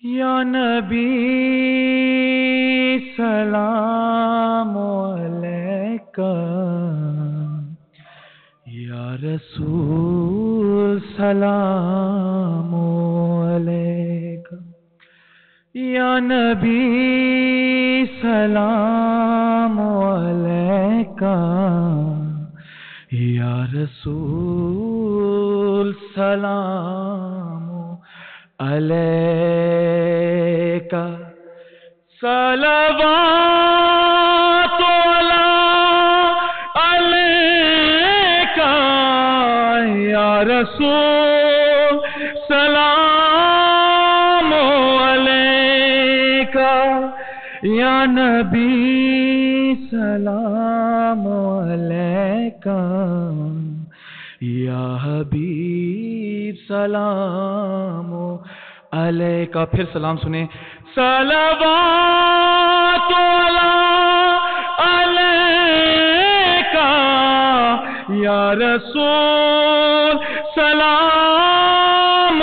یا نبی سلام علیکہ، یا رسول سلام علیکہ، یا نبی سلام علیکہ، یا رسول سلام علیکہ، صلوات علیکہ، یا رسول سلام علیکہ، یا نبی سلام علیکہ، یا حبیب سلام علیکہ۔ پھر سلام سنیں، صلوات علیکہ، یا رسول سلام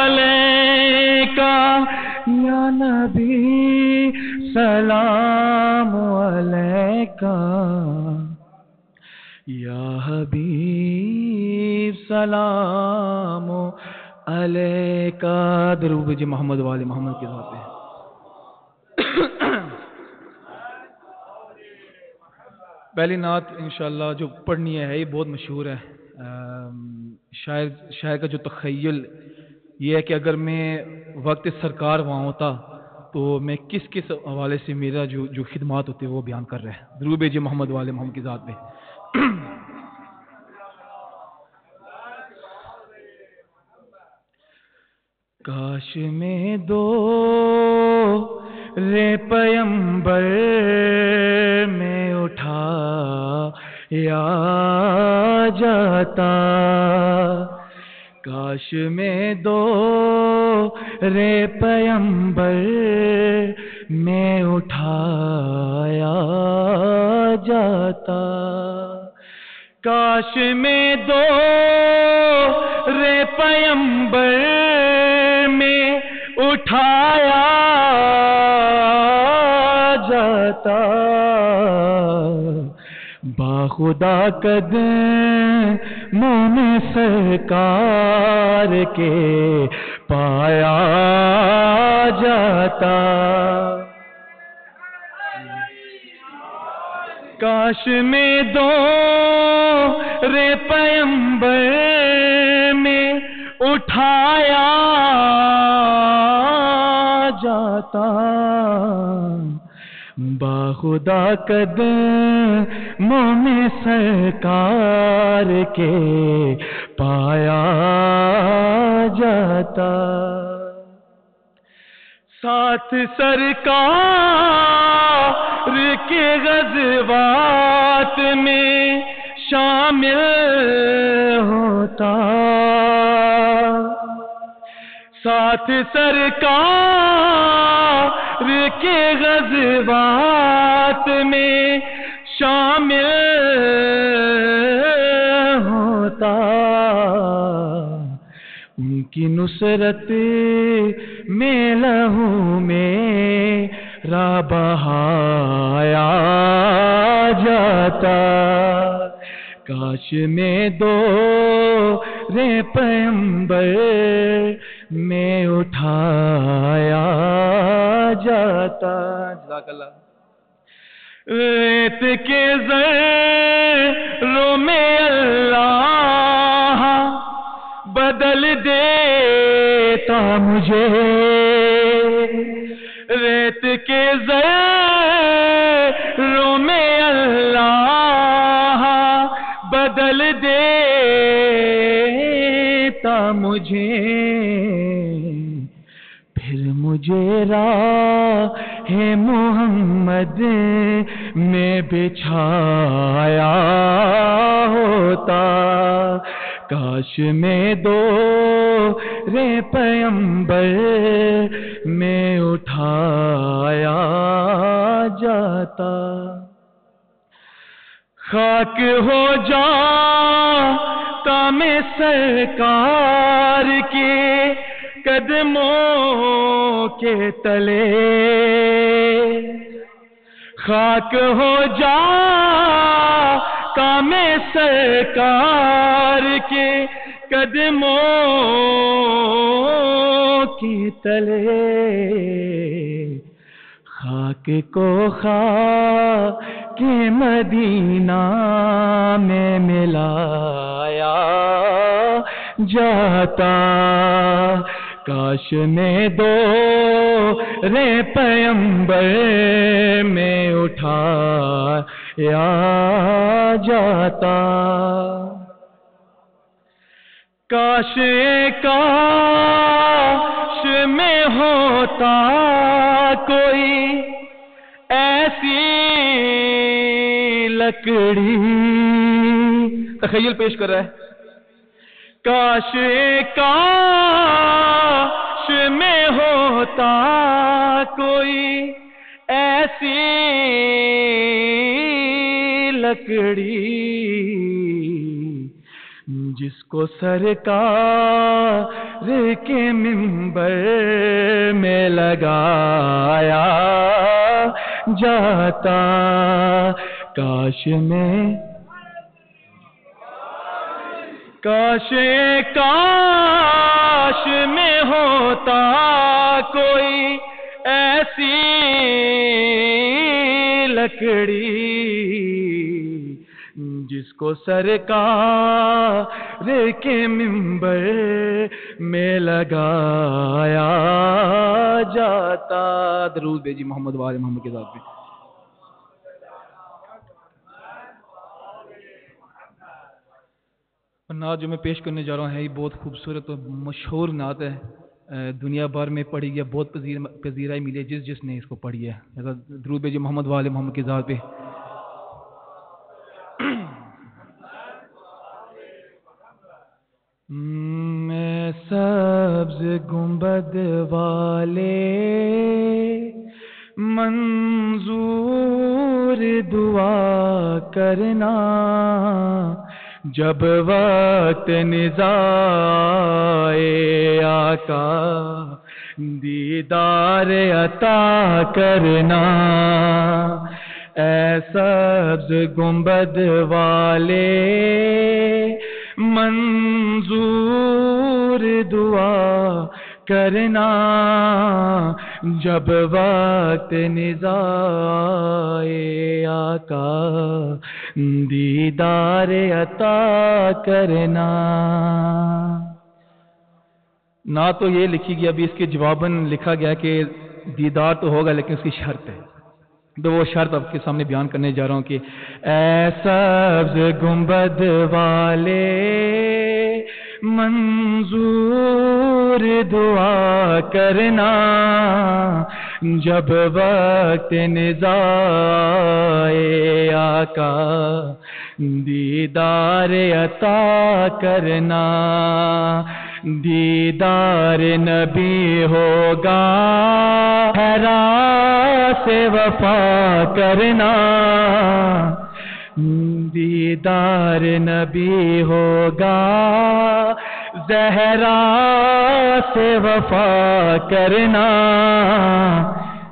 علیکہ، یا نبی سلام علیکہ، یا حبیب سلام علیکہ۔ درود بھیجئے محمد والے محمد کے ذات پہ۔ پہلی نعت انشاءاللہ جو پڑھنی ہے یہ بہت مشہور ہے۔ شاعر کا جو تخیل یہ ہے کہ اگر میں وقت سرکار وہاں ہوتا تو میں کس کس حوالے سے میرا جو خدمات ہوتے وہ بیان کر رہے ہیں۔ درود بھیجئے محمد والے محمد کی ذات پہ۔ کاش میں دو رے پیمبر میں اٹھا یا جاتا، کاش میں دو رے پیمبر میں اٹھایا جاتا، کاش میں دو رے پیمبر میں اٹھایا جاتا، باخدا قدموں میں سرکار کے پایا جاتا، کاش میں دو رے پیمبر میں اٹھایا جاتا، باخدا قدموں میں سرکار کے پایا جاتا، ساتھ سرکار کے غزوات میں شامل ہوتا، ساتھ سرکار کے غزوات میں شامل ہوتا، ان کی نصرت میں لہو میرا بہایا جاتا، کاش میں دو رے پیمبر میں اٹھایا جاتا۔ جزاک اللہ۔ ریت کے ذروں میں اللہ بدل دیتا مجھے، ریت کے ذروں میں اللہ بدل دیتا مجھے، پھر مجھے راہ محمد میں بچھایا ہوتا، کاش میں دو رے پیمبر میں اٹھایا جاتا، خاک ہو جاتا میں سرکار کے قدموں کے تلے خاک ہو جا کام سرکار کے قدموں کے تلے خاک کو خاک مدینہ میں ملایا جاتا کاش میں دو رے پیمبر میں اٹھایا جاتا کاش میں ہوتا کوئی ایسی لکڑی تخیل پیش کر رہا ہے کاش میں ہوتا کوئی ایسی لکڑی جس کو سرکار کے منبر میں لگایا جاتا کاش میں ہوتا کوئی ایسی لکڑی جس کو سرکار کے منبر میں لگایا جاتا درود بھیجی محمد وآل محمد کے ذات پہ نعت جو میں پیش کرنے جا رہا ہوں ہے یہ بہت خوبصورت اور مشہور نعت ہے دنیا بھر میں پڑھی گئی بہت پذیرائی ملی ہے جس نے اس کو پڑھی ہے درود بھیجی محمد وآل محمد کے ذات پہ میں سبز گنبد والے منظور دعا کرنا جب وقت نزائے آقا دیدار عطا کرنا اے سبز گنبد والے منظور دعا کرنا جب وقت نزائے آقا دیدار عطا کرنا نہ تو یہ لکھی گئی ابھی اس کے جواباً لکھا گیا کہ دیدار تو ہوگا لیکن اس کی شرط ہے تو وہ شرط آپ کے سامنے بیان کرنے جا رہا ہوں کہ اے سبز گنبد والے منظور دعا کرنا جب وقت نزائے آقا دیدار عطا کرنا دیدار نبی ہوگا حرا سے وفا کرنا دیدار نبی ہوگا زہرا سے وفا کرنا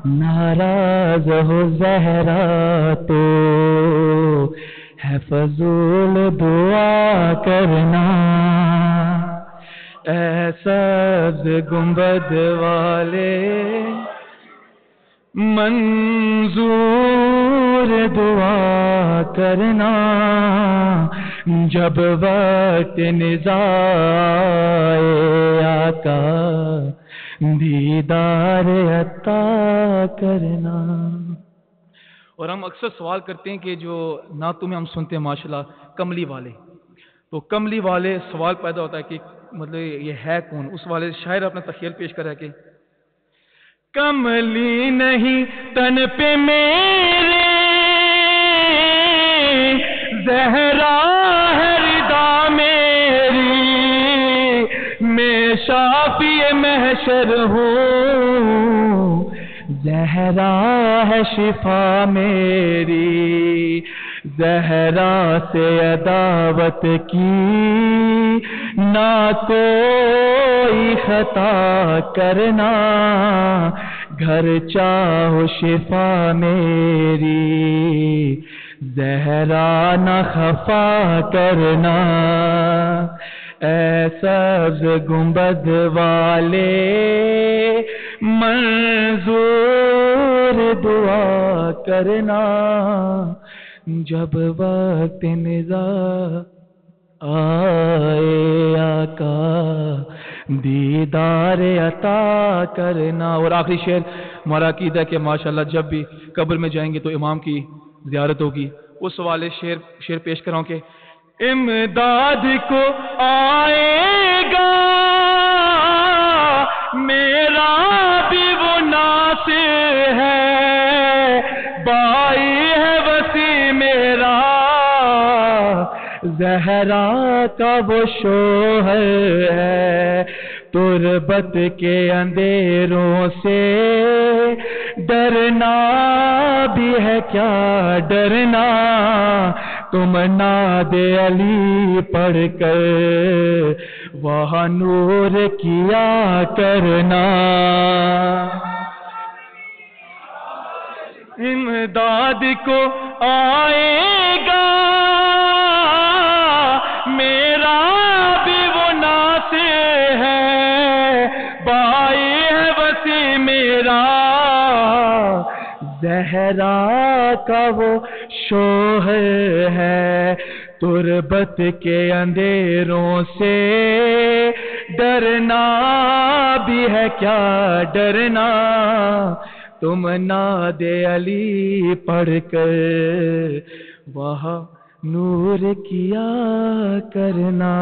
ناراض ہو زہرا تو ہے فضول دعا کرنا اے سبز گنبد والے منظور دعا کرنا جب وقت نزائے آقا دیدار عطا کرنا اور ہم اکثر سوال کرتے ہیں کہ جو نعتوں میں ہم سنتے ہیں ماشاءاللہ کملی والے تو کملی والے سوال پیدا ہوتا ہے کہ مطلب یہ ہے کون اس والے شاعر اپنا تخیل پیش کر رہا ہے کہ کملی نہیں تن پہ میرے زہرا ہے ردا میری میں شافی محشر ہوں زہرا ہے شفا میری زہرا سے عداوت کی نہ کوئی خطا کرنا، گھر چاہو شفا میری زہرا نہ خفا کرنا، اے سبز گنبد والے منظور دعا کرنا، جب وقت نزاع آئے آقا دیدار عطا کرنا۔ اور آخری شعر ہمارا عقیدہ ہے کہ ماشاءاللہ جب بھی قبر میں جائیں گے تو امام کی زیارت ہوگی، اس والے شعر پیش کراؤں کہ امداد کو آئے گا میرا بھی وہ ناصر ہے، بائی ہے وسیع میرا زہرا کا وہ شوہر ہے، تربت کے اندھیروں سے ڈرنا بھی ہے کیا ڈرنا، تم ناد علی پڑھ کر وہاں نور کیا کرنا، امداد کو آئے گا میرا بھی وہ ناصر ہے، بائی ہے وسیع میرا زہرا کا وہ شوہر ہے، تربت کے اندھیروں سے ڈرنا بھی ہے کیا ڈرنا، تم ناد علی پڑھ کر وہاں نور کیا کرنا۔